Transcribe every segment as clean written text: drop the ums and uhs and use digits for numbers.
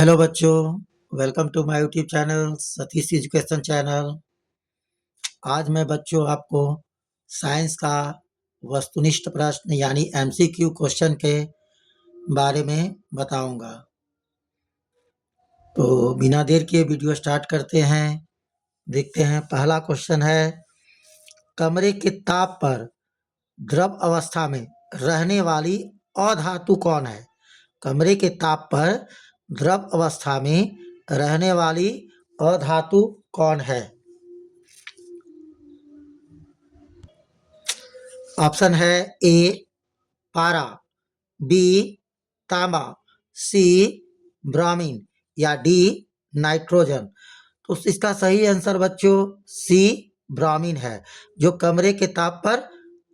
Hello बच्चों, welcome to my YouTube channel Satish education channel. आज मैं बच्चों आपको साइंस का वस्तुनिष्ठ प्रश्न यानी एमसीक्यू क्वेश्चन के बारे में बताऊंगा। तो बिना देर के वीडियो स्टार्ट करते हैं। देखते हैं, पहला क्वेश्चन है, कमरे के ताप पर द्रव अवस्था में रहने वाली अधातु कौन है? कमरे के ताप पर द्रव अवस्था में रहने वाली अधातु कौन है? ऑप्शन है ए पारा, बी तांबा, सी ब्रामीन या डी नाइट्रोजन। तो इसका सही आंसर बच्चों सी ब्रामीन है, जो कमरे के ताप पर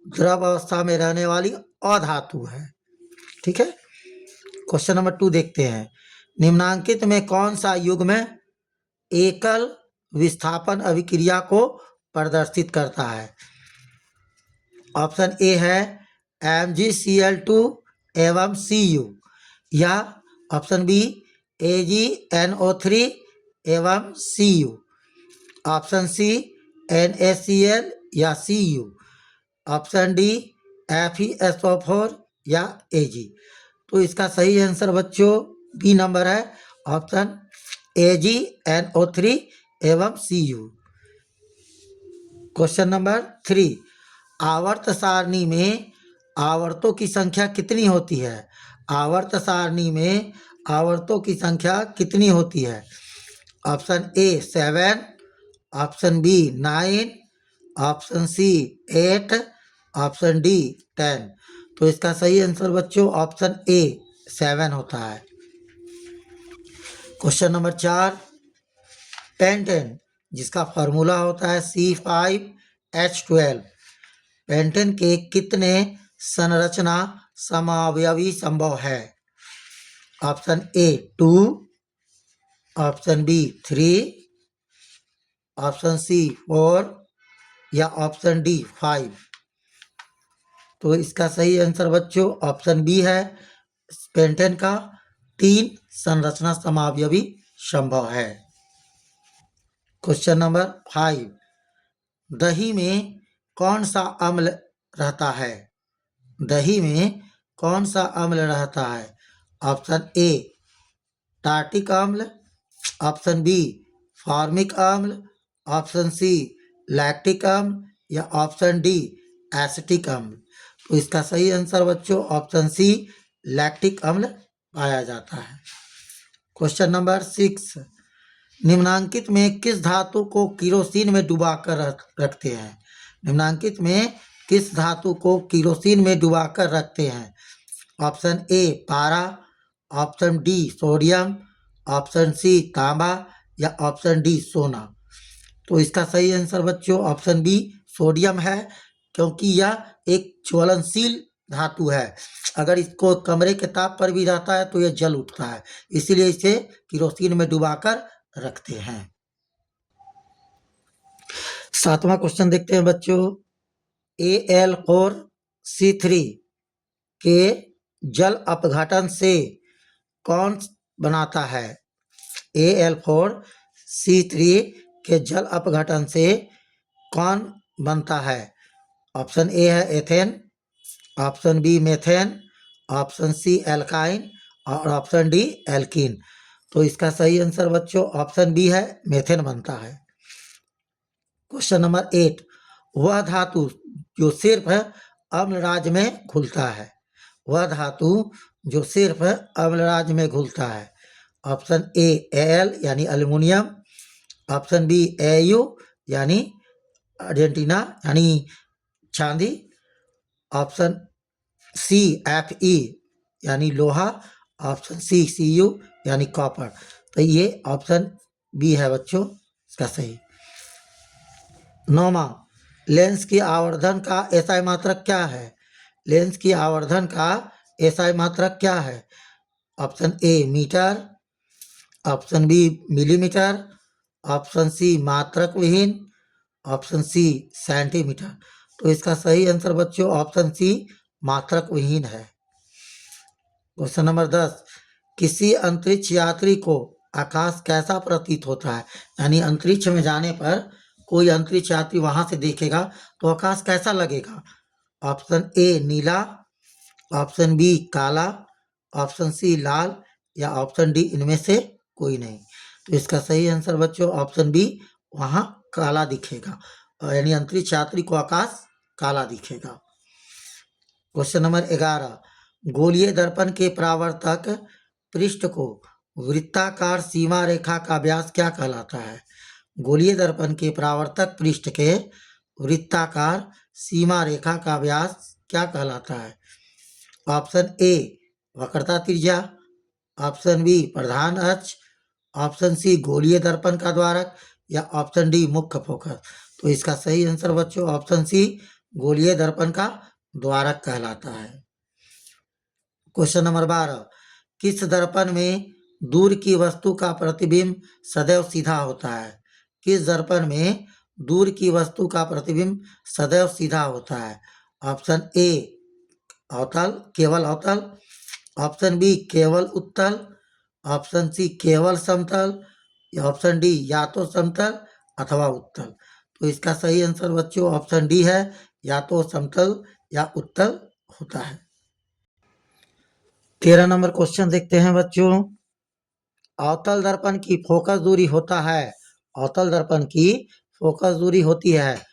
द्रव अवस्था में रहने वाली अधातु है। ठीक है। क्वेश्चन नंबर 2 देखते हैं, निम्नांकित में कौन सा युग्म एकल विस्थापन अभिक्रिया को प्रदर्शित करता है? ऑप्शन ए है MgCl2 एवं Cu, या ऑप्शन बी AgNO3 एवं Cu, ऑप्शन सी NaCl या Cu, ऑप्शन डी FeSO4 या Ag। तो इसका सही आंसर बच्चों बी नंबर है, ऑप्शन AgNO3 एवं Cu। क्वेश्चन नंबर 3, आवर्त सारणी में आवर्तों की संख्या कितनी होती है? आवर्त सारणी में आवर्तों की संख्या कितनी होती है? Option A 7, option B 9, option C 8, option D 10। तो इसका सही आंसर बच्चों ऑप्शन ए 7 होता है। क्वेश्चन नंबर 4, पेंटेन जिसका फॉर्मूला होता है C5H12, पेंटेन के कितने संरचना समावयवी संभव है? Option A 2, option B 3, option C 4 या ऑप्शन डी 5। तो इसका सही आंसर बच्चों ऑप्शन बी है, पेंटेन का 3 संरचना समावयवी संभव है। क्वेश्चन नंबर 5, दही में कौन सा अम्ल रहता है? दही में कौन सा अम्ल रहता है? ऑप्शन ए टार्टिक अम्ल, ऑप्शन बी फॉर्मिक अम्ल, ऑप्शन सी लैक्टिक अम्ल या ऑप्शन डी एसिटिक अम्ल। तो इसका सही आंसर बच्चों ऑप्शन सी लैक्टिक अम्ल पाया जाता है। क्वेश्चन नंबर 6, निम्नांकित में किस धातु को किरोसिन में डुबाकर रखते हैं? निम्नांकित में किस धातु को किरोसिन में डुबाकर रखते हैं? ऑप्शन ए पारा, option D sodium, option C तांबा या ऑप्शन डी सोना। तो इसका सही आंसर बच्चों ऑप्शन बी सोडियम है, क्योंकि यह एक ज्वलनशील धातु है। अगर इसको कमरे के ताप पर भी रहता है तो यह जल उठता है, इसीलिए इसे किरोसिन में डुबाकर रखते हैं। 7वां क्वेश्चन देखते हैं बच्चों, Al4C3 के जल अपघटन से कौन बनाता है? Al4C3 के जल अपघटन से कौन बनता है? ऑप्शन ए है ethane, option B methane, option C alkyne और ऑप्शन डी एल्कीन। तो इसका सही आंसर बच्चों ऑप्शन बी है, मेथेन बनता है। क्वेश्चन नंबर 8, वह धातु जो सिर्फ अम्लराज में घुलता है? वह धातु जो सिर्फ अम्लराज में घुलता है? ऑप्शन ए Al यानी एल्युमिनियम, ऑप्शन बी Au यानी अर्जेंटीना यानी चांदी, ऑप्शन सी Fe यानी लोहा, ऑप्शन सी Cu यानी कॉपर। तो ये ऑप्शन बी है बच्चों इसका सही। 9वां, लेंस की आवर्धन का एसआई मात्रक क्या है? लेंस की आवर्धन का एसआई मात्रक क्या है? Option A metre, option B millimetre, option C मात्रक विहीन, ऑप्शन सी सेंटीमीटर। तो इसका सही आंसर बच्चों ऑप्शन सी मात्रक विहीन है। क्वेश्चन नंबर 10, किसी अंतरिक्ष यात्री को आकाश कैसा प्रतीत होता है, यानी अंतरिक्ष में जाने पर कोई अंतरिक्ष यात्री वहां से देखेगा तो आकाश कैसा लगेगा। ऑप्शन ए नीला, ऑप्शन बी काला, ऑप्शन सी लाल या ऑप्शन डी इनमें से कोई नहीं। तो इसका सही आंसर बच्चों ऑप्शन बी, वहां काला दिखेगा, यानी अंतरिक्ष यात्री को आकाश काला दिखेगा। क्वेश्चन नंबर 11, गोलीय दर्पण के परावर्तक पृष्ठ को वृत्ताकार सीमा रेखा का व्यास क्या कहलाता है। गोलीय दर्पण के परावर्तक पृष्ठ के वृत्ताकार सीमा रेखा का व्यास क्या कहलाता है। ऑप्शन ए वक्रता त्रिज्या, ऑप्शन बी प्रधान अक्ष, ऑप्शन सी गोलीय दर्पण का द्वारक या ऑप्शन डी मुख्य फोकस। तो इसका सही आंसर बच्चों ऑप्शन सी गोलीय दर्पण का द्वारक कहलाता है। क्वेश्चन नंबर 12, किस दर्पण में दूर की वस्तु का प्रतिबिंब सदैव सीधा होता है। किस दर्पण में दूर की वस्तु का प्रतिबिंब सदैव सीधा होता है। ऑप्शन ए अवतल, केवल अवतल, ऑप्शन बी केवल उत्तल, ऑप्शन सी केवल समतल या ऑप्शन डी या तो समतल अथवा उत्तल। तो इसका सही आंसर बच्चों ऑप्शन डी है, या तो समतल या उत्तल होता है। 13 नंबर क्वेश्चन देखते हैं बच्चों। अवतल दर्पण की फोकस दूरी होता है, अवतल दर्पण की फोकस दूरी होती है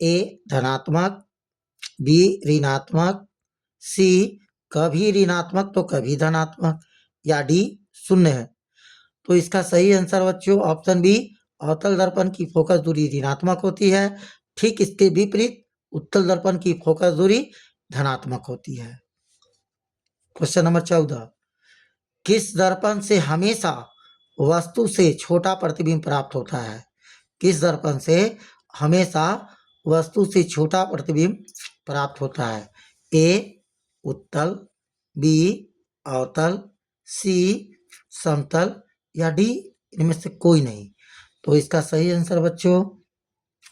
ए धनात्मक, बी ऋणात्मक, सी कभी ऋणात्मक तो कभी धनात्मक या डी शून्य है। तो इसका सही आंसर बच्चों ऑप्शन बी, अवतल दर्पण की फोकस दूरी ऋणात्मक होती है। ठीक इसके विपरीत उत्तल दर्पण की फोकस दूरी धनात्मक होती है। क्वेश्चन नंबर 14, किस दर्पण से हमेशा वस्तु से छोटा प्रतिबिंब प्राप्त होता है। किस दर्पण से हमेशा वस्तु से छोटा प्रतिबिंब प्राप्त होता है। ए उत्तल, बी अवतल, सी समतल या डी इनमें से कोई नहीं। तो इसका सही आंसर बच्चों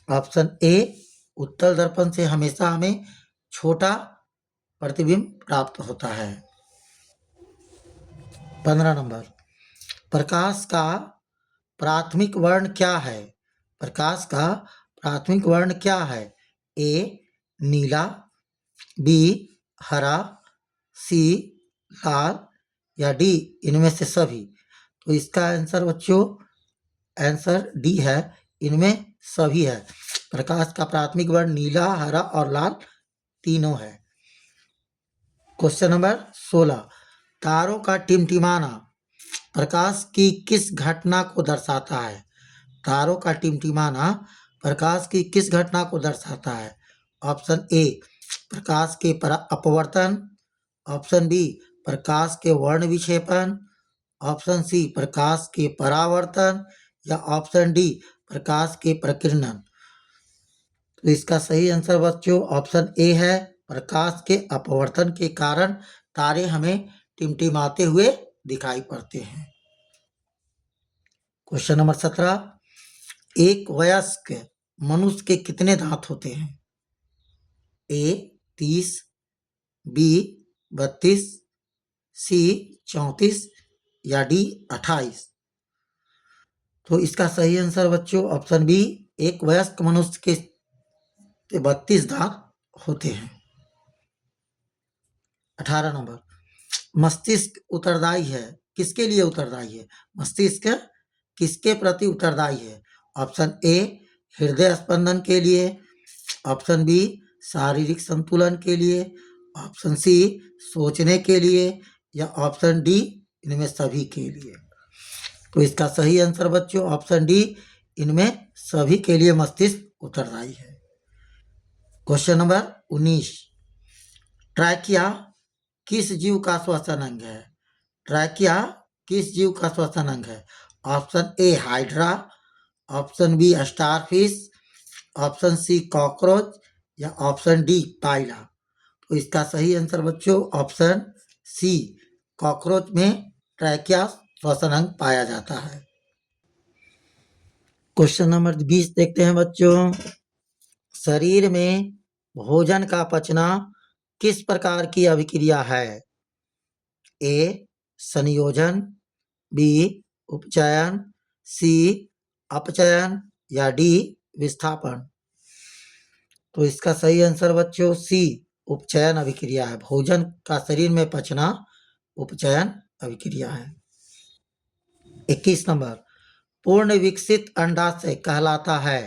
ऑप्शन ए, उत्तल दर्पण से हमेशा हमें छोटा प्रतिबिंब प्राप्त होता है। 15 नंबर, प्रकाश का प्राथमिक वर्ण क्या है। प्रकाश का प्राथमिक वर्ण क्या है। ए नीला, बी हरा, सी लाल या डी इनमें से सभी। तो इसका आंसर बच्चों आंसर डी है, इनमें सभी है। प्रकाश का प्राथमिक वर्ण नीला, हरा और लाल तीनों है। क्वेश्चन नंबर 16, तारों का टिमटिमाना प्रकाश की किस घटना को दर्शाता है। तारों का टिमटिमाना प्रकाश की किस घटना को दर्शाता है। ऑप्शन ए प्रकाश के अपवर्तन, ऑप्शन बी प्रकाश के वर्ण विक्षेपण, ऑप्शन सी प्रकाश के परावर्तन या ऑप्शन डी प्रकाश के प्रकीर्णन। तो इसका सही आंसर बच्चों ऑप्शन ए है, प्रकाश के अपवर्तन के कारण तारे हमें टिमटिमाते हुए दिखाई पड़ते हैं। क्वेश्चन नंबर 17, एक वयस्क मनुष्य के कितने दांत होते हैं। ए 30, बी 32, सी 34 या डी 28। तो इसका सही आंसर बच्चों ऑप्शन बी, एक वयस्क मनुष्य के 32 दांत होते हैं। 18 नंबर, मस्तिष्क उत्तरदायी है, किसके लिए उत्तरदायी है। मस्तिष्क किसके प्रति उत्तरदायी है। ऑप्शन ए हृदय स्पंदन के लिए, ऑप्शन बी शारीरिक संतुलन के लिए, ऑप्शन सी सोचने के लिए या ऑप्शन डी इनमें सभी के लिए। तो इसका सही आंसर बच्चों ऑप्शन डी, इनमें सभी के लिए मस्तिष्क उत्तरदायी है। क्वेश्चन नंबर 19, ट्रैकिया किस जीव का श्वसन अंग है। ट्रैकिया किस जीव का श्वसन अंग है। Option A hydra, option B starfish, option C cockroach या ऑप्शन डी पाइला। तो इसका सही आंसर बच्चों ऑप्शन सी, कॉकरोच में ट्रैकिया श्वसन अंग पाया जाता है। क्वेश्चन नंबर 20 देखते हैं बच्चों। शरीर में भोजन का पचना किस प्रकार की अभिक्रिया है। ए संयोजन, बी उपचयन, सी अपचयन या डी विस्थापन। तो इसका सही आंसर बच्चों सी उपचयन अभिक्रिया है। भोजन का शरीर में पचना उपचयन अभिक्रिया है। 21 नंबर, पूर्ण विकसित अंडाशय कहलाता है।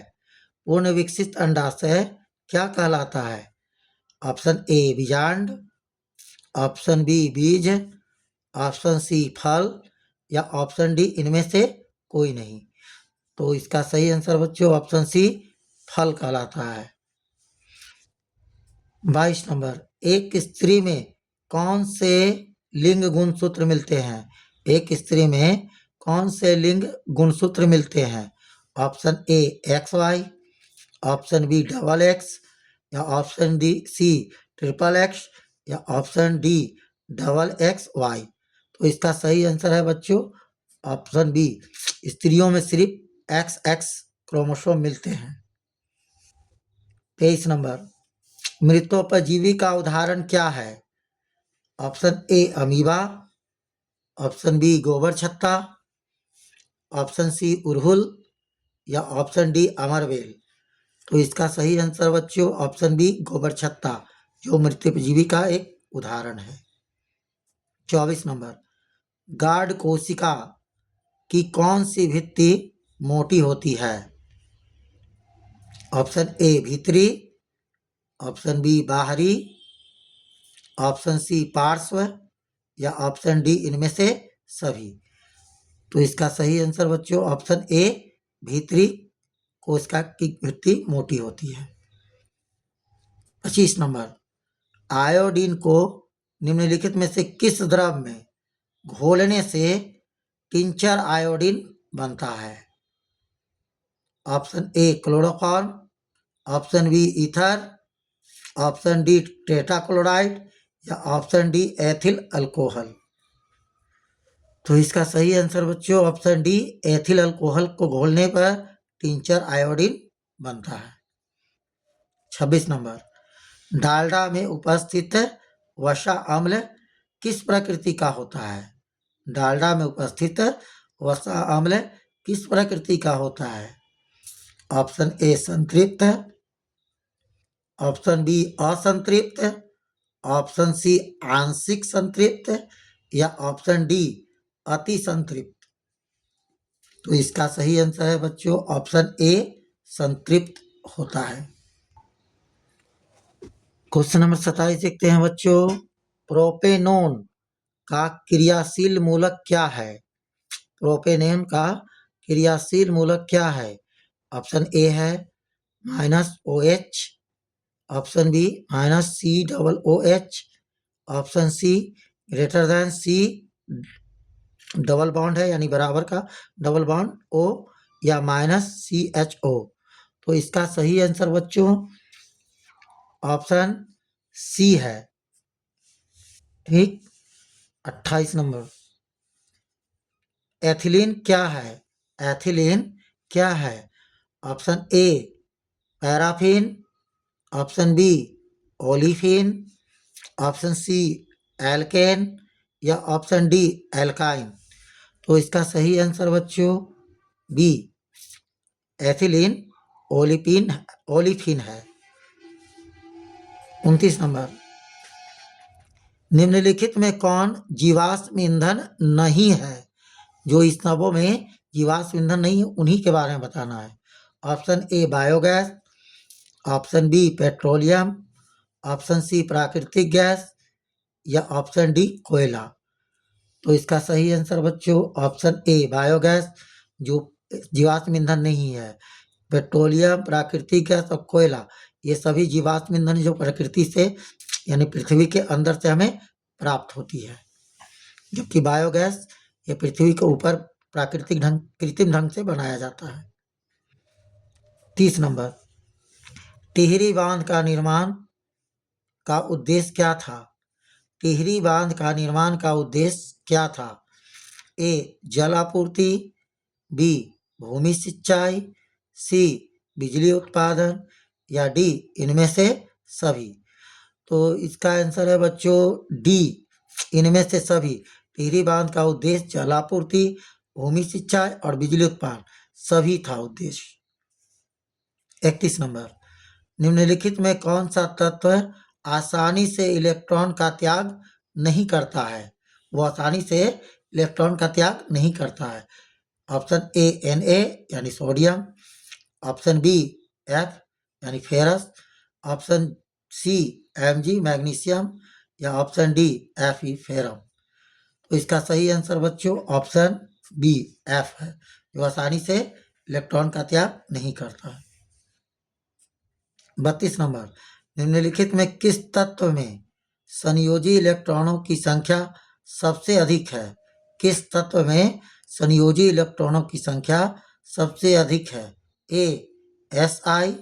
पूर्ण विकसित अंडाशय क्या कहलाता है? ऑप्शन ए बीजांड, ऑप्शन बी बीज, ऑप्शन सी फल या ऑप्शन डी इनमें से कोई नहीं। तो इसका सही आंसर बच्चों ऑप्शन सी फल कहलाता है। 22 नंबर, एक स्त्री में कौन से लिंग गुणसूत्र मिलते हैं? एक स्त्री में कौन से लिंग गुणसूत्र मिलते हैं? Option A X Y, option B double X या option D C triple X या option D double X Y. तो इसका सही आंसर है बच्चों ऑप्शन बी, स्त्रियों में सिर्फ एक्स एक्स क्रोमोसोम मिलते हैं। 23 नंबर, मृतोपजीवी का उदाहरण क्या है? Option A amoeba, option B गोबर छत्ता, ऑप्शन सी उड़हुल या ऑप्शन डी अमरबेल। तो इसका सही आंसर बच्चों ऑप्शन बी गोबर छत्ता, जो मृतोपजीवी का एक उदाहरण है। 24 नंबर, गार्ड कोशिका की कौन सी भित्ति मोटी होती है? ऑप्शन ए भीतरी, ऑप्शन बी बाहरी, ऑप्शन सी पार्श्व या ऑप्शन डी इनमें से सभी। तो इसका सही आंसर बच्चों ऑप्शन ए भीतरी कोशिका की भित्ति मोटी होती है। 25 नंबर, आयोडीन को निम्नलिखित में से किस द्रव में घोलने से टिंचर आयोडीन बनता है? Option A chloroform, option B ether, option D tetrachloride या ऑप्शन डी एथिल अल्कोहल। तो इसका सही आंसर बच्चों ऑप्शन डी एथिल अल्कोहल को घोलने पर टिंचर आयोडीन बनता है। 26 नंबर, डालडा में उपस्थित वसा अम्ल किस प्रकृति का होता है? डालडा में उपस्थित वसा अम्ल किस प्रकृति का होता है? ऑप्शन ए संतृप्त, ऑप्शन बी असंतृप्त, ऑप्शन सी आंशिक संतृप्त या ऑप्शन डी अति संतृप्त। तो इसका सही आंसर है बच्चों ऑप्शन ए संतृप्त होता है। क्वेश्चन नंबर 27 देखते हैं बच्चों, प्रोपेनोन का क्रियाशील मूलक क्या है? प्रोपेनोन का क्रियाशील मूलक क्या है? ऑप्शन ए है -OH, option B -COOH, option C greater than C double bond है यानी बराबर का डबल बॉन्ड O या -CHO। तो इसका सही आंसर बच्चों ऑप्शन सी है। ठीक। 28 नंबर, एथिलीन क्या है? एथिलीन क्या है? Option A paraffin, option B olefin, option C alkane या ऑप्शन डी एल्काइन। तो इसका सही आंसर बच्चों बी एथिलीन ओलिफिन है। 29 नंबर, निम्नलिखित में कौन जीवाश्म ईंधन नहीं है? जो इस नवों में जीवाश्म ईंधन नहीं है उन्हीं के बारे में बताना है। Option A biogas, option B petroleum, option C प्राकृतिक गैस या ऑप्शन डी कोयला। तो इसका सही आंसर बच्चों ऑप्शन ए बायोगैस, जो जीवाश्म ईंधन नहीं है। पेट्रोलियम, प्राकृतिक गैस और कोयला ये सभी जीवाश्म ईंधन जो प्रकृति से यानी पृथ्वी के अंदर से हमें प्राप्त होती है, जबकि बायोगैस ये पृथ्वी के ऊपर प्राकृतिक ढंग कृत्रिम ढंग से बनाया जाता है। 30 नंबर, टिहरी बांध का निर्माण का उद्देश्य क्या था? टिहरी बांध का निर्माण का उद्देश्य क्या था? ए जल आपूर्ति, बी भूमि सिंचाई, सी बिजली उत्पादन या डी इनमें से सभी। तो इसका आंसर है बच्चों डी इनमें से सभी। टिहरी बांध का उद्देश्य जलापूर्ति, भूमि सिंचाई और बिजली उत्पादन सभी था उद्देश्य। 31 नंबर, निम्नलिखित में कौन सा तत्व आसानी से इलेक्ट्रॉन का त्याग नहीं करता है? वो आसानी से इलेक्ट्रॉन का त्याग नहीं करता है। ऑप्शन ए Na यानी सोडियम, ऑप्शन बी F यानी ferrous, option C Mg magnesium या ऑप्शन डी Fe फेरम। तो इसका सही आंसर बच्चों ऑप्शन बी F है, जो आसानी से इलेक्ट्रॉन का त्याग नहीं करता है। 32 नंबर, निम्नलिखित में किस तत्व में संयोजी इलेक्ट्रॉनों की संख्या सबसे अधिक है? किस तत्व में संयोजी इलेक्ट्रॉनों की संख्या सबसे अधिक है? ए Si,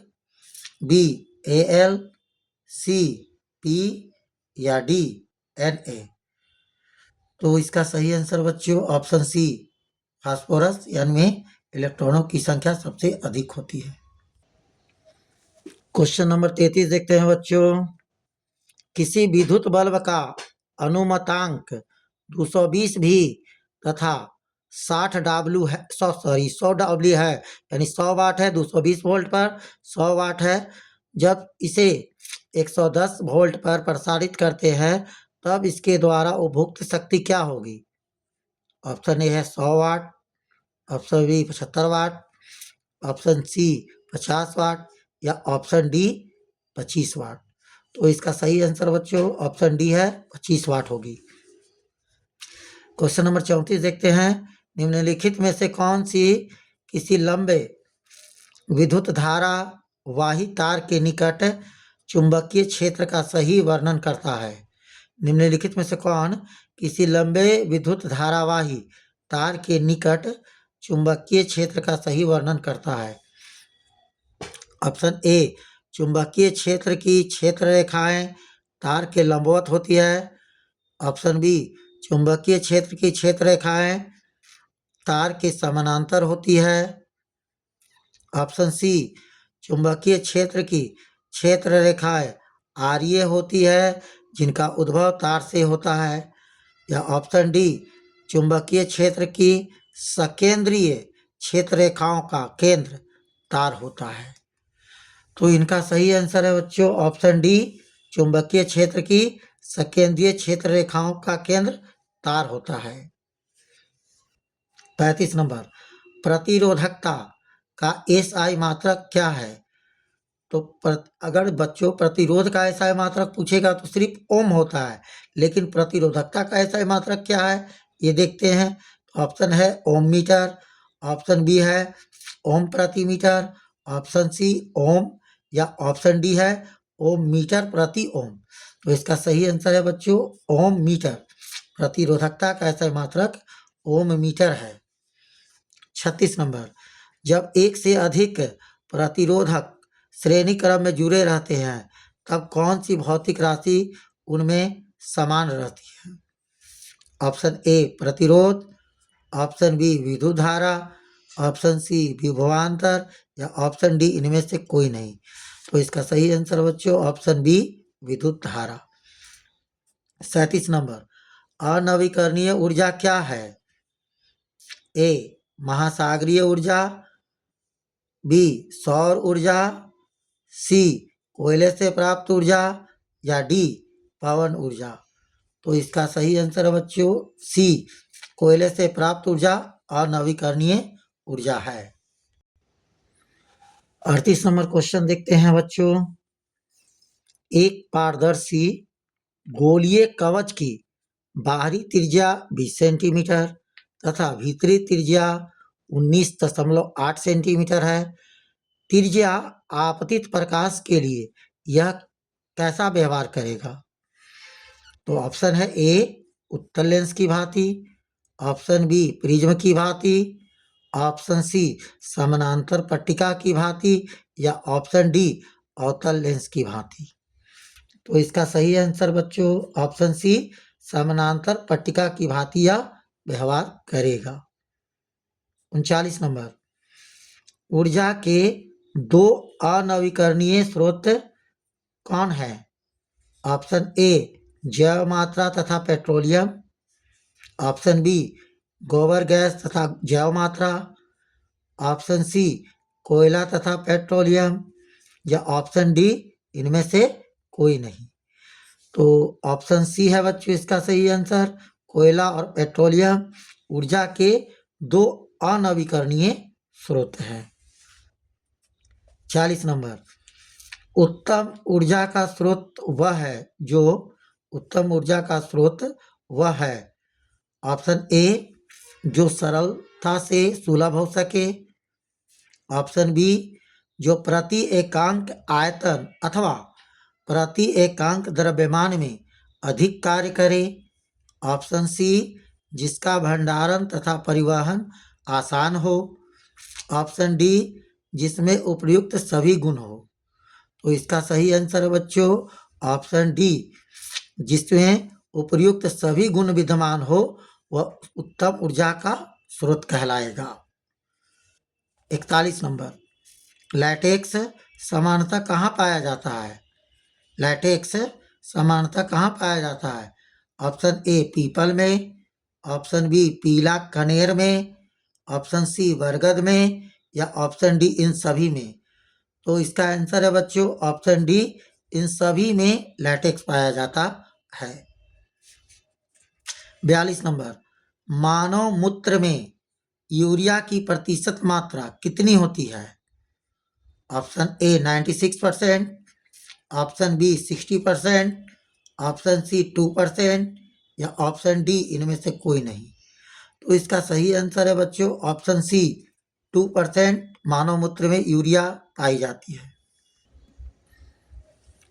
बी Al, सी P या डी Na। तो इसका सही आंसर बच्चों ऑप्शन सी फास्फोरस यानी इलेक्ट्रॉनों की संख्या सबसे अधिक होती है। क्वेश्चन नंबर 33 देखते हैं बच्चों। किसी विद्युत बल्ब का अनुमतांक 220 भी तथा 100 डब्ल्यू है, यानी 100 वाट है 220 वोल्ट पर, 100 वाट है। जब इसे 110 वोल्ट पर प्रसारित करते हैं तब इसके द्वारा उपभोक्त शक्ति क्या होगी? ऑप्शन ए है 100 वाट, ऑप्शन बी 75 वाट, ऑप्शन सी 50 वाट या ऑप्शन डी 25 वाट। तो इसका सही आंसर बच्चों ऑप्शन डी है, 25 वाट होगी। क्वेश्चन नंबर 34 देखते हैं। निम्नलिखित में से कौन सी किसी लंबे विद्युत धारा वाही तार के निकट चुंबकीय क्षेत्र का सही वर्णन करता है? निम्नलिखित में से कौन किसी लंबे विद्युत धारावाही तार के निकट चुंबकीय क्षेत्र का सही वर्णन करता है? ऑप्शन ए चुंबकीय क्षेत्र की क्षेत्र रेखाएं तार के लंबवत होती है, ऑप्शन बी चुंबकीय क्षेत्र की क्षेत्र रेखाएं तार के समानांतर होती है, ऑप्शन सी चुंबकीय क्षेत्र की क्षेत्र रेखाएं आर्य होती है जिनका उद्भव तार से होता है, या ऑप्शन डी चुंबकीय क्षेत्र की सकेंद्रीय क्षेत्र रेखाओं का केंद्र तार होता है। तो इनका सही आंसर है बच्चों ऑप्शन डी चुंबकीय क्षेत्र की सकेंद्रीय क्षेत्र रेखाओं का केंद्र तार होता है। 35 नंबर, प्रतिरोधकता का SI मात्रक क्या है? तो अगर बच्चों प्रतिरोध का SI मात्रक पूछेगा तो सिर्फ ओम होता है, लेकिन प्रतिरोधकता का SI मात्रक क्या है ये देखते हैं। ऑप्शन है ओम मीटर, ऑप्शन बी है ओम प्रति मीटर, ऑप्शन सी ओम या ऑप्शन डी है ओम मीटर प्रति ओम। तो इसका सही आंसर है बच्चों ओम मीटर। प्रतिरोधकता का SI मात्रक ओम मीटर है। 36 नंबर, जब एक से अधिक प्रतिरोधक श्रेणी क्रम में जुड़े रहते हैं तब कौन सी भौतिक राशि उनमें समान रहती है? ऑप्शन ए प्रतिरोध, ऑप्शन बी विद्युत धारा, ऑप्शन सी विभवांतर या ऑप्शन डी इनमें से कोई नहीं। तो इसका सही आंसर बच्चों ऑप्शन बी विद्युत धारा। 37 नंबर, अनवीकरणीय ऊर्जा क्या है? ए महासागरीय ऊर्जा, बी सौर ऊर्जा, सी कोयले से प्राप्त ऊर्जा या डी पवन ऊर्जा। तो इसका सही आंसर है बच्चों सी कोयले से प्राप्त ऊर्जा अनवीकरणीय ऊर्जा है। 38 नंबर क्वेश्चन देखते हैं बच्चों। एक पारदर्शी गोलीय कवच की बाहरी त्रिज्या 20 सेंटीमीटर तथा भीतरी त्रिज्या 19.8 सेंटीमीटर है। त्रिज्या आपतित प्रकाश के लिए यह कैसा व्यवहार करेगा? तो ऑप्शन है ए उत्तल लेंस की भांति, ऑप्शन बी प्रिज्म की भांति, ऑप्शन सी समानांतर पट्टिका की भांति या ऑप्शन डी अवतल लेंस की भांति। तो इसका सही आंसर बच्चों ऑप्शन सी समानांतर पट्टिका की भांति यह व्यवहार करेगा। 39 नंबर, ऊर्जा के दो अनवीकरणीय स्रोत कौन है? ऑप्शन ए जैव मात्रा तथा पेट्रोलियम, ऑप्शन बी गोबर गैस तथा जैव मात्रा, ऑप्शन सी कोयला तथा पेट्रोलियम, या ऑप्शन डी इनमें से कोई नहीं। तो ऑप्शन सी है बच्चों इसका सही आंसर। कोयला और पेट्रोलियम ऊर्जा के दो अनवीकरणीय स्रोत हैं। 40 नंबर, उत्तम ऊर्जा का स्रोत वह है जो उत्तम ऊर्जा का स्रोत वह है। ऑप्शन ए जो सरलता से सुलभ हो सके, ऑप्शन बी जो प्रति एकांक आयतन अथवा प्रति एकांक द्रव्यमान में अधिक कार्य करे, ऑप्शन सी जिसका भंडारण तथा परिवहन आसान हो, ऑप्शन डी जिसमें उपयुक्त सभी गुण हो। तो इसका सही आंसर है बच्चों ऑप्शन डी, जिसमें उपयुक्त सभी गुण विद्यमान हो वह उत्तम ऊर्जा का स्रोत कहलाएगा। 41 नंबर, लैटेक्स सामान्यतः कहाँ पाया जाता है? लैटेक्स सामान्यतः कहाँ पाया जाता है? ऑप्शन ए पीपल में, ऑप्शन बी पीला कनेर में, ऑप्शन सी बरगद में, या ऑप्शन डी इन सभी में। तो इसका आंसर है बच्चों ऑप्शन डी, इन सभी में लैटेक्स पाया जाता है। 42 नंबर, मानव मूत्र में यूरिया की प्रतिशत मात्रा कितनी होती है? Option A 96%, option B 60%, option C 2%, या ऑप्शन डी इनमें से कोई नहीं। तो इसका सही आंसर है बच्चों ऑप्शन सी 2% मानव मूत्र में यूरिया पाई जाती है।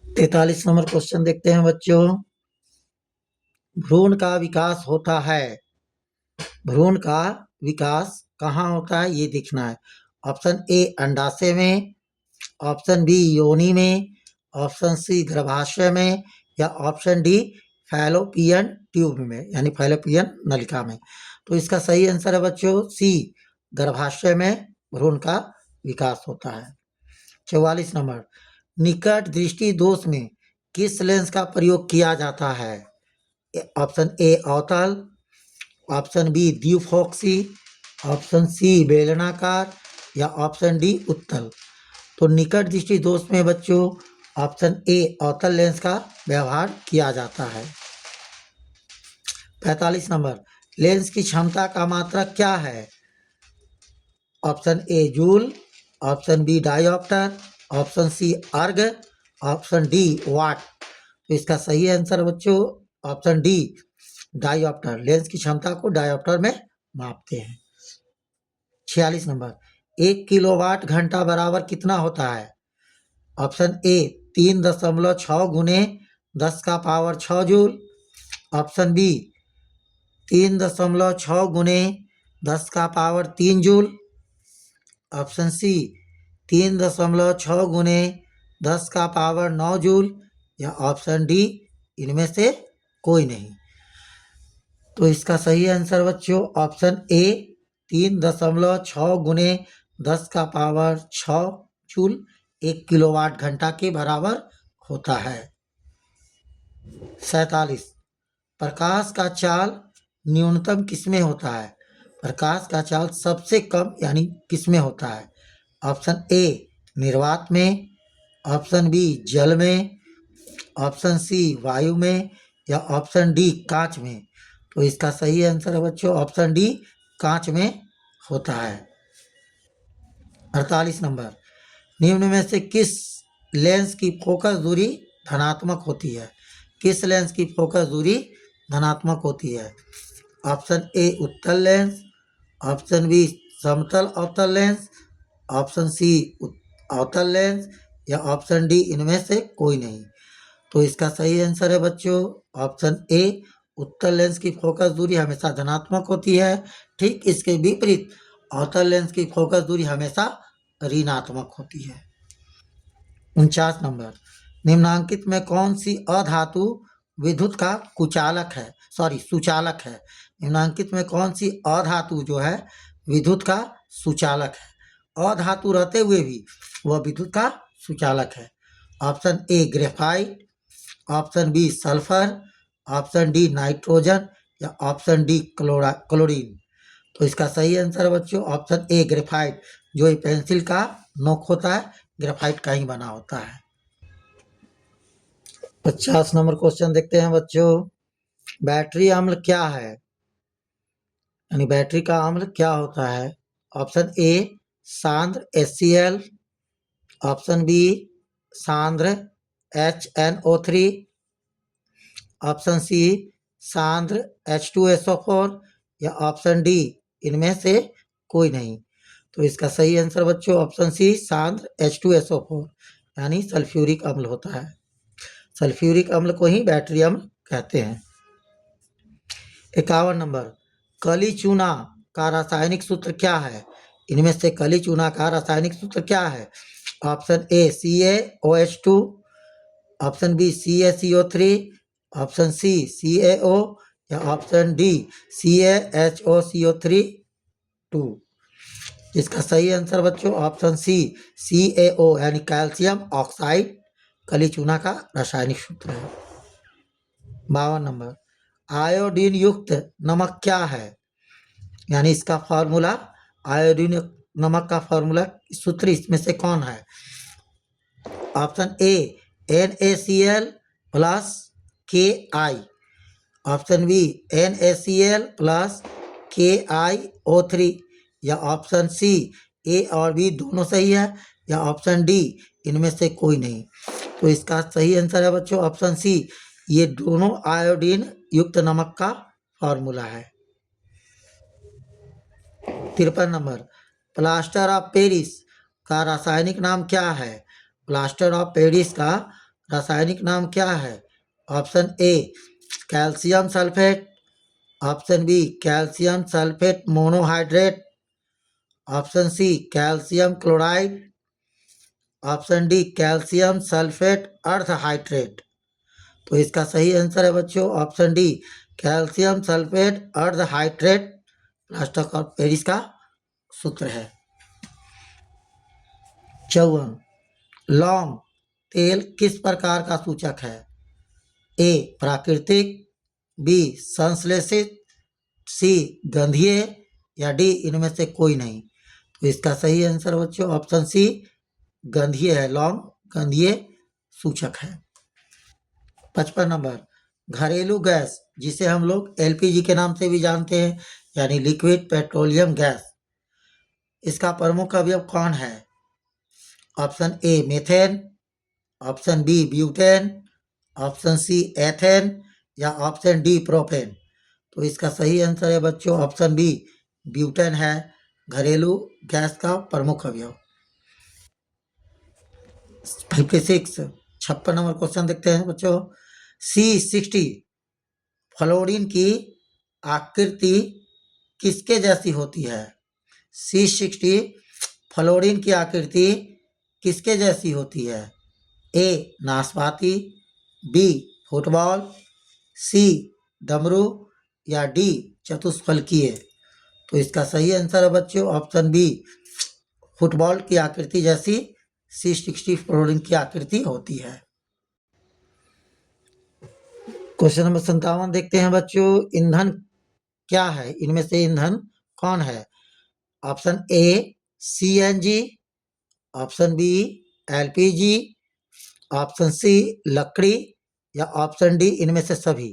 43 नंबर क्वेश्चन देखते हैं बच्चों, भ्रूण का विकास होता है, भ्रूण का विकास कहाँ होता है ये देखना है। ऑप्शन ए अंडाशय में, ऑप्शन बी योनि में, ऑप्शन सी गर्भाशय में, या ऑप्शन डी फैलोपियन ट्यूब में यानी फैलोपियन नलिका में। तो इसका सही आंसर है बच्चों सी, गर्भाशय में भ्रूण का विकास होता है। 44 नंबर, निकट दृष्टि दोष में किस लेंस का प्रयोग किया जाता है? ऑप्शन ए अवतल, ऑप्शन बी द्विफोक्सी, ऑप्शन सी बेलनाकार, या ऑप्शन डी उत्तल। तो निकट दृष्टि दोष में बच्चों ऑप्शन ए अवतल लेंस का व्यवहार किया जाता है। 45 नंबर, लेंस की क्षमता का मात्रक क्या है? Option A joule, option B dioptre, option C erg, option D वाट। तो इसका सही आंसर बच्चों ऑप्शन डी डायोप्टर, लेंस की क्षमता को डायोप्टर में मापते हैं। 46 नंबर, 1 किलोवाट घंटा बराबर कितना होता है? ऑप्शन ए 3.6 गुने 10 का पावर 6 जूल, ऑप्शन बी 3.6 गुने 10 का पावर 3 जूल, ऑप्शन सी 3.6 गुने 10 का पावर 9 जूल, या ऑप्शन डी इनमें से कोई नहीं। तो इसका सही आंसर बच्चों ऑप्शन ए 3.6 गुने 10 का पावर 6 जूल 1 किलोवाट घंटा के बराबर होता है। 47, प्रकाश का चाल न्यूनतम किसमें होता है? प्रकाश का चाल सबसे कम यानी किसमें होता है? ऑप्शन ए निर्वात में, ऑप्शन बी जल में, ऑप्शन सी वायु में, या ऑप्शन डी कांच में। तो इसका सही आंसर है बच्चों ऑप्शन डी कांच में होता है। 48 नंबर, निम्न में से किस लेंस की फोकस दूरी धनात्मक होती है? किस लेंस की फोकस दूरी धनात्मक होती है? ऑप्शन ए उत्तल लेंस, ऑप्शन बी समतल अवतल लेंस, ऑप्शन सी अवतल लेंस, या ऑप्शन डी इनमें से कोई नहीं। तो इसका सही आंसर है बच्चों ऑप्शन ए उत्तल लेंस की फोकस दूरी हमेशा धनात्मक होती है। ठीक इसके विपरीत अवतल लेंस की फोकस दूरी हमेशा ऋणात्मक होती है। 49 नंबर, निम्नांकित में कौन सी अधातु विद्युत का सुचालक है? निम्नांकित में कौन सी अधातु जो है विद्युत का सुचालक है? अधातु रहते हुए भी वह विद्युत का सुचालक है। Option A graphite, option B sulphur, option D nitrogen, या ऑप्शन डी क्लोरीन। तो इसका सही आंसर है बच्चों ऑप्शन ए ग्रेफाइट। जो ये पेंसिल का नोक होता है ग्रेफाइट का ही बना होता है। 50 नंबर क्वेश्चन देखते हैं बच्चों। बैटरी अम्ल क्या है, यानी बैटरी का अम्ल क्या होता है? ऑप्शन ए सांद्र HCl, ऑप्शन बी सांद्र HNO3, ऑप्शन सी सांद्र H2SO4 या ऑप्शन डी इनमें से कोई नहीं। तो इसका सही आंसर बच्चों ऑप्शन सी सांद्र H2SO4 यानी सल्फ्यूरिक अम्ल होता है। सल्फ्यूरिक अम्ल को ही बैटरी अम्ल कहते हैं। 51 नंबर, कली चूना का रासायनिक सूत्र क्या है? इनमें से कली चूना का रासायनिक सूत्र क्या है? Option A CaOH2, option B CaCO3, option C CaO या ऑप्शन डी CaHOCO3 2। इसका सही आंसर बच्चों ऑप्शन सी CaO यानी कैल्शियम ऑक्साइड कली चूना का रासायनिक सूत्र है। 52 नंबर, आयोडीन युक्त नमक क्या है? यानी इसका फॉर्मूला, आयोडीन नमक का फॉर्मूला सूत्र इसमें से कौन है? Option A NaCl plus Ki, option B NaCl plus KiO3 या ऑप्शन सी ए और बी दोनों सही है या ऑप्शन डी इनमें से कोई नहीं। तो इसका सही आंसर है बच्चों ऑप्शन सी, ये दोनों आयोडीन युक्त नमक का फॉर्मूला है। 53 नंबर, प्लास्टर ऑफ पेरिस का रासायनिक नाम क्या है? प्लास्टर ऑफ पेरिस का रासायनिक नाम क्या है? Option A calcium sulphate, option B calcium sulphate monohydrate, option C calcium chloride, option D calcium sulphate अर्ध हाइड्रेट। तो इसका सही आंसर है बच्चों ऑप्शन डी कैल्शियम सल्फेट अर्ध हाइड्रेट प्लास्टर ऑफ पेरिस का सूत्र है। 54, लौंग तेल किस प्रकार का सूचक है? ए प्राकृतिक, बी संश्लेषित, सी गंधीय या डी इनमें से कोई नहीं। तो इसका सही आंसर बच्चों ऑप्शन सी गंधीय है। लौंग गंधीय सूचक है। 55 नंबर, घरेलू गैस जिसे हम लोग LPG के नाम से भी जानते हैं यानी लिक्विड पेट्रोलियम गैस, इसका प्रमुख अवयव कौन है? Option A methane, option B butane, option C ethane या ऑप्शन डी प्रोपेन। तो इसका सही आंसर है बच्चों ऑप्शन बी ब्यूटेन है घरेलू गैस का प्रमुख अवयव। 56 नंबर क्वेश्चन देखते हैं बच्चों। C60 फ्लोरीन की आकृति किसके जैसी होती है? C60 फ्लोरीन की आकृति किसके जैसी होती है? ए नाशपाती, बी फुटबॉल, सी डमरू या डी चतुष्फलकीय। तो इसका सही आंसर है बच्चों ऑप्शन बी फुटबॉल की आकृति जैसी C60 फ्लोरीन की आकृति होती है। क्वेश्चन नंबर 57 देखते हैं बच्चों। ईंधन क्या है? इनमें से ईंधन कौन है? Option A CNG, option B LPG, option C लकड़ी या ऑप्शन डी इनमें से सभी।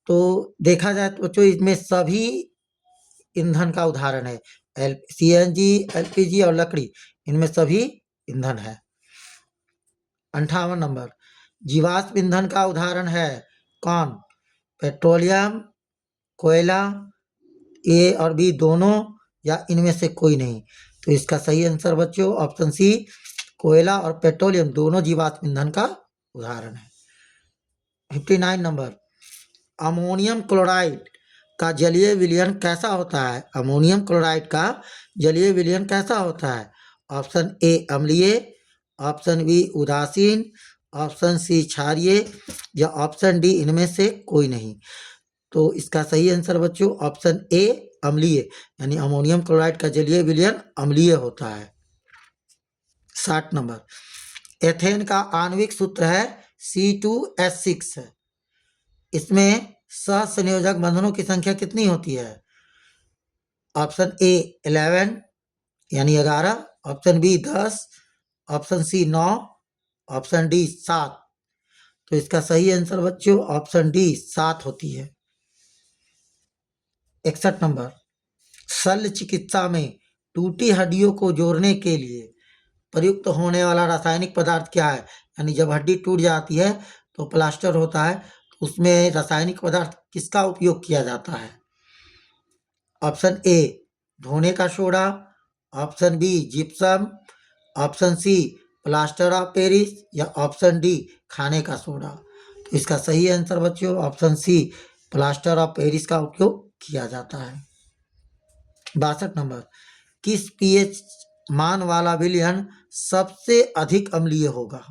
तो देखा जाए तो बच्चों इसमें सभी ईंधन का उदाहरण है। CNG, LPG और लकड़ी इनमें सभी ईंधन है। 58 नंबर, जीवाश्म ईंधन का उदाहरण है कौन? पेट्रोलियम, कोयला, ए और बी दोनों या इनमें से कोई नहीं। तो इसका सही आंसर बच्चों ऑप्शन सी कोयला और पेट्रोलियम दोनों जीवाश्म ईंधन का उदाहरण है। 59 नंबर, अमोनियम क्लोराइड का जलीय विलयन कैसा होता है? अमोनियम क्लोराइड का जलीय विलयन कैसा होता है? ऑप्शन ए अम्लीय, ऑप्शन बी उदासीन, ऑप्शन सी क्षारीय या ऑप्शन डी इनमें से कोई नहीं। तो इसका सही आंसर बच्चों ऑप्शन ए अम्लीय यानी अमोनियम क्लोराइड का जलीय विलयन अम्लीय होता है। 60 नंबर, एथेन का आणविक सूत्र है C2H6। इसमें सहसंयोजक बंधनों की संख्या कितनी होती है? ऑप्शन ए 11 यानी 11, option B 10, option C 9, option D 7। तो इसका सही आंसर बच्चों ऑप्शन डी 7 होती है। 61 नंबर, शल्य चिकित्सा में टूटी हड्डियों को जोड़ने के लिए प्रयुक्त होने वाला रासायनिक पदार्थ क्या है? यानी जब हड्डी टूट जाती है तो प्लास्टर होता है, तो उसमें रासायनिक पदार्थ किसका उपयोग किया जाता है? ऑप्शन ए धोने का soda, option B gypsum, option C plaster of Paris या ऑप्शन डी खाने का सोडा। तो इसका सही आंसर बच्चों option C plaster of Paris का उपयोग किया जाता है। 62 नंबर, किस पीएच मान वाला विलयन सबसे अधिक अम्लीय होगा?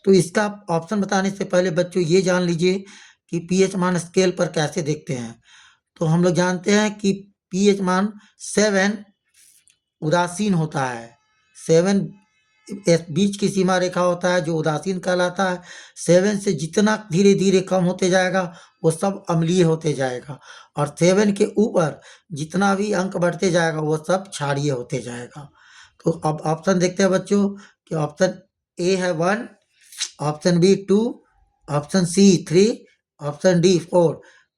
तो इसका ऑप्शन बताने से पहले बच्चों ये जान लीजिए कि पीएच मान स्केल पर कैसे देखते हैं। तो हम लोग जानते हैं कि पीएच मान 7 उदासीन होता है। 7 बीच की सीमा रेखा होता है जो उदासीन कहलाता है। 7 से जितना धीरे धीरे कम होते जाएगा वो सब अम्लीय होते जाएगा, और 7 के ऊपर जितना भी अंक बढ़ते जाएगा वो सब क्षारीय होते जाएगा। तो अब ऑप्शन देखते हैं बच्चों कि ऑप्शन ए है 1, option B 2, option C 3, option D 4।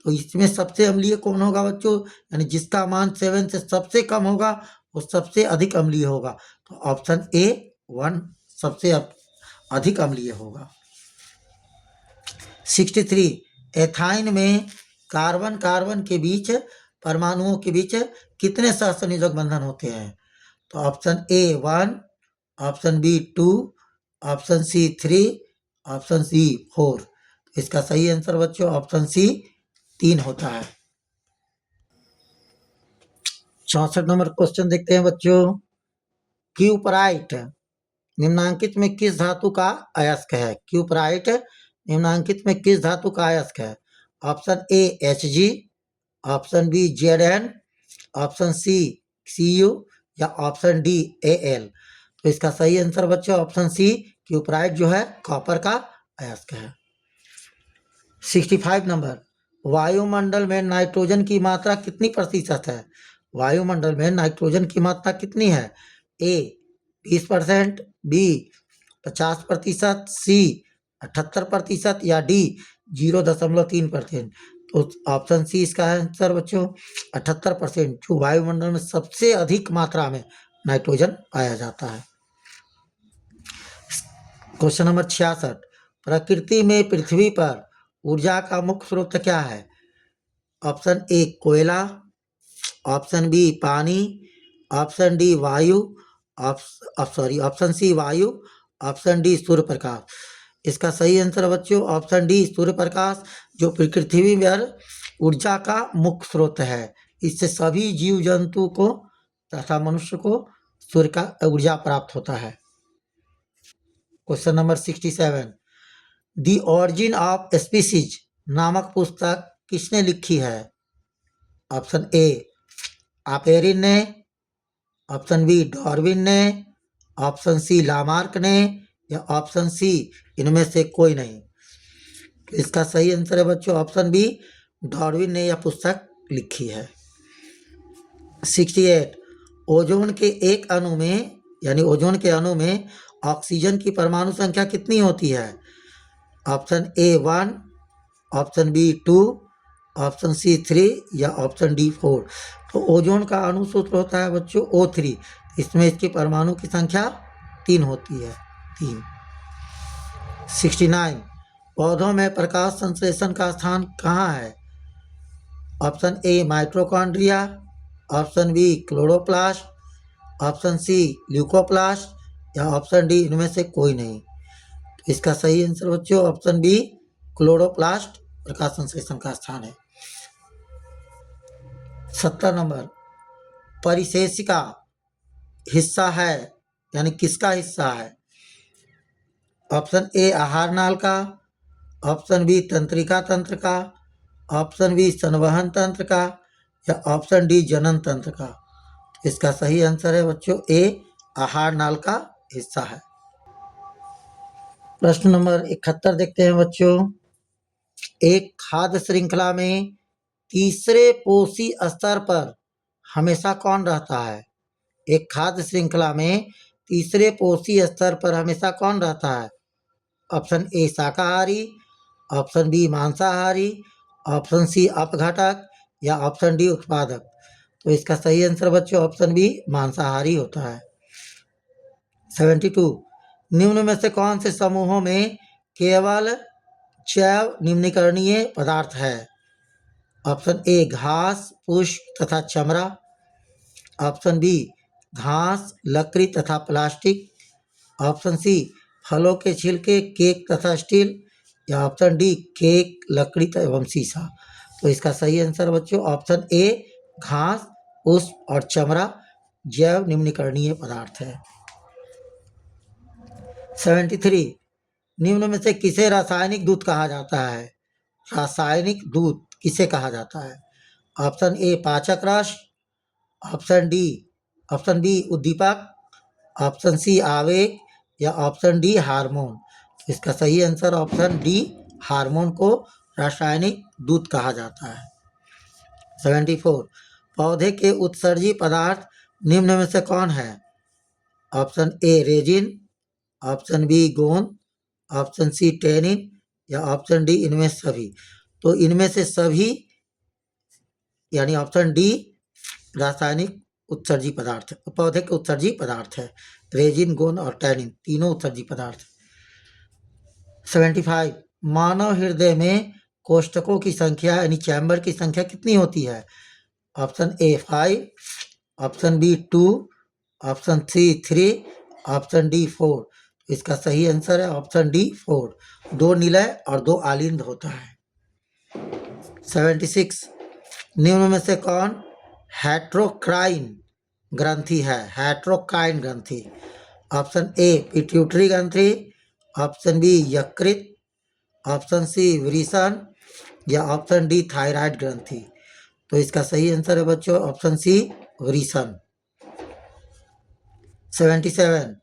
तो इसमें सबसे अम्लीय कौन होगा बच्चों? यानी जिसका मान 7 से सबसे कम होगा वो सबसे अधिक अम्लीय होगा। तो ऑप्शन ए 1 सबसे अधिक अम्लीय होगा। 63, एथाइन में कार्बन कार्बन के बीच परमाणुओं के बीच कितने सहसंयोजक बंधन होते हैं? तो option A 1, option B 2, option C 3, option C 4। इसका सही आंसर बच्चों ऑप्शन सी 3 होता है। 64 नंबर क्वेश्चन देखते हैं बच्चों, क्यूपराइट निम्नांकित में किस धातु का अयस्क है? क्यूपराइट निम्नांकित में किस धातु का अयस्क है? Option A Hg, option B Zn, option C Cu या ऑप्शन डी Al। तो इसका सही आंसर बच्चों ऑप्शन सी क्यूपराइट जो है कॉपर का अयस्क है। 65 नंबर, वायुमंडल में नाइट्रोजन की मात्रा कितनी प्रतिशत है? वायुमंडल में नाइट्रोजन की मात्रा कितनी है? ए 20%, बी 50%, सी 78% या डी 0.3%। तो ऑप्शन सी इसका आंसर बच्चों 78%, जो वायुमंडल में सबसे अधिक मात्रा में नाइट्रोजन पाया जाता है। क्वेश्चन नंबर 66, प्रकृति में पृथ्वी पर ऊर्जा का मुख्य स्रोत क्या है? ऑप्शन ए कोयला, ऑप्शन बी पानी, ऑप्शन डी वायु, ऑप्शन सी वायु, ऑप्शन डी सूर्य प्रकाश। इसका सही आंसर बच्चों ऑप्शन डी सूर्य प्रकाश, जो पृथ्वी पर ऊर्जा का मुख्य स्रोत है। इससे सभी जीव जंतु को तथा मनुष्य को सूर्य का ऊर्जा प्राप्त होता है। Question number 67, the origin of species नामक पुस्तक किसने लिखी है? ऑप्शन ए आपेरिन ने, ऑप्शन बी डार्विन ने, ऑप्शन सी लामार्क ने या ऑप्शन सी इनमें से कोई नहीं। इसका सही आंसर है बच्चों ऑप्शन बी डार्विन ने यह पुस्तक लिखी है। 68, ओजोन के एक अणु में यानी ओजोन के अणु में ऑक्सीजन की परमाणु संख्या कितनी होती है? Option A 1, option B 2, option C 3 या ऑप्शन डी 4। तो ओजोन का अणु सूत्र होता है बच्चों O3, इसमें इसकी परमाणु की संख्या 3 होती है, 3। 69, पौधों में प्रकाश संश्लेषण का स्थान कहाँ है? Option A mitochondria, option B chloroplast, option C leucoplast या ऑप्शन डी इनमें से कोई नहीं। इसका सही आंसर बच्चों ऑप्शन बी क्लोरोप्लास्ट प्रकाश संश्लेषण का स्थान है। 70 नंबर, परिशेषिका हिस्सा है यानी किसका हिस्सा है? ऑप्शन ए आहार नाल का, ऑप्शन बी तंत्रिका तंत्र का, ऑप्शन बी संवहन तंत्र का या ऑप्शन डी जनन तंत्र का। इसका सही आंसर है बच्चों ए आहार नाल का हिस्सा है। प्रश्न नंबर 71 देखते हैं बच्चों, एक खाद्य श्रृंखला में तीसरे पोषी स्तर पर हमेशा कौन रहता है? एक खाद्य श्रृंखला में तीसरे पोषी स्तर पर हमेशा कौन रहता है? ऑप्शन ए शाकाहारी, ऑप्शन बी मांसाहारी, ऑप्शन सी अपघटक या ऑप्शन डी उत्पादक। तो इसका सही आंसर बच्चों ऑप्शन बी मांसाहारी होता है। 72 निम्न में से कौन से समूहों में केवल जैव निम्नीकरणीय पदार्थ है? ऑप्शन ए घास, पुष्प तथा चमड़ा, ऑप्शन बी घास, लकड़ी तथा प्लास्टिक, ऑप्शन सी फलों के छिलके, केक तथा स्टील या ऑप्शन डी केक, लकड़ी एवं शीशा। तो इसका सही आंसर बच्चों ऑप्शन ए घास, पुष्प और चमड़ा जैव निम्नीकरणीय पदार्थ है। 73 निम्न में से किसे रासायनिक दूत कहा जाता है? रासायनिक दूत किसे कहा जाता है? ऑप्शन ए पाचक रस, ऑप्शन बी उद्दीपक, ऑप्शन सी आवेग या ऑप्शन डी हार्मोन। इसका सही आंसर ऑप्शन डी हार्मोन को रासायनिक दूत कहा जाता है। 74 पौधे के उत्सर्जी पदार्थ निम्न में से कौन है? Option A resin, option B गोंद, ऑप्शन सी टेनिन या ऑप्शन डी इनमें सभी। तो इनमें से सभी यानी ऑप्शन डी रासायनिक उत्सर्जी पदार्थ पौधे के उत्सर्जी पदार्थ है। रेजिन, गोंद और टैनिन तीनों उत्सर्जी पदार्थ। 75 मानव हृदय में कोष्ठकों की संख्या यानी चैम्बर की संख्या कितनी होती है? Option A 5, option B 2, option C 3, option D 4। इसका सही आंसर है ऑप्शन डी 4, 2 निलय और 2 आलिंद होता है। 76 निम्न में से कौन हेट्रोक्राइन ग्रंथि है? हेट्रोक्राइन ग्रंथि। ऑप्शन ए पिट्यूटरी ग्रंथि, ऑप्शन बी यकृत, ऑप्शन सी वृषण या ऑप्शन डी थायराइड ग्रंथि। तो इसका सही आंसर है बच्चों ऑप्शन सी वृषण। 77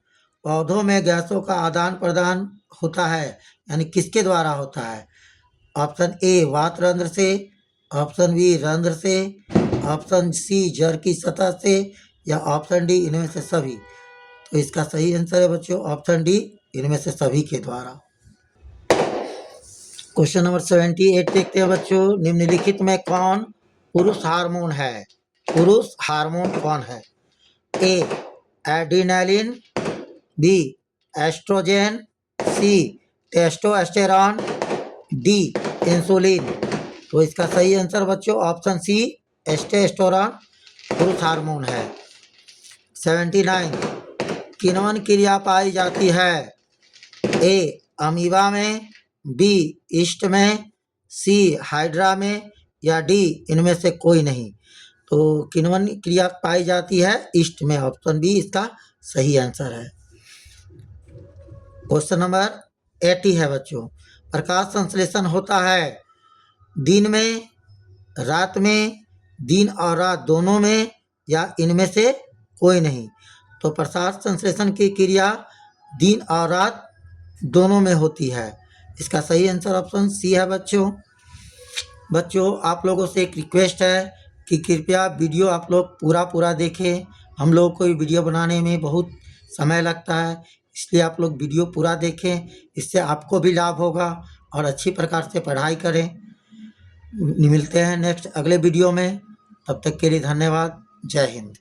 पौधों में गैसों का आदान प्रदान होता है यानी किसके द्वारा होता है? ऑप्शन ए वात रंध्र से, ऑप्शन बी रंध्र से, ऑप्शन सी जड़ की सतह से या ऑप्शन डी इनमें से सभी। तो इसका सही आंसर है बच्चों ऑप्शन डी इनमें से सभी के द्वारा। क्वेश्चन नंबर 78 देखते हैं बच्चों। निम्नलिखित में कौन पुरुष हार्मोन है? पुरुष हार्मोन कौन है? ए एड्रेनालिन, बी एस्ट्रोजन, सी टेस्टोस्टेरॉन, डी इंसुलिन। तो इसका सही आंसर बच्चों ऑप्शन सी टेस्टोस्टेरॉन पुरुष हार्मोन है। 79 किन्वन क्रिया पाई जाती है? ए अमीबा में, बी ईस्ट में, सी हाइड्रा में या डी इनमें से कोई नहीं। तो किन्वन क्रिया पाई जाती है ईस्ट में, ऑप्शन बी इसका सही आंसर है। क्वेश्चन नंबर 80 है बच्चों। प्रकाश संश्लेषण होता है दिन में, रात में, दिन और रात दोनों में या इनमें से कोई नहीं। तो प्रकाश संश्लेषण की क्रिया दिन और रात दोनों में होती है। इसका सही आंसर ऑप्शन सी है बच्चों आप लोगों से एक रिक्वेस्ट है कि कृपया वीडियो आप लोग पूरा देखें। हम लोगों को वीडियो बनाने में बहुत समय लगता है, इसलिए आप लोग वीडियो पूरा देखें, इससे आपको भी लाभ होगा और अच्छी प्रकार से पढ़ाई करें। मिलते हैं नेक्स्ट अगले वीडियो में, तब तक के लिए धन्यवाद। जय हिंद।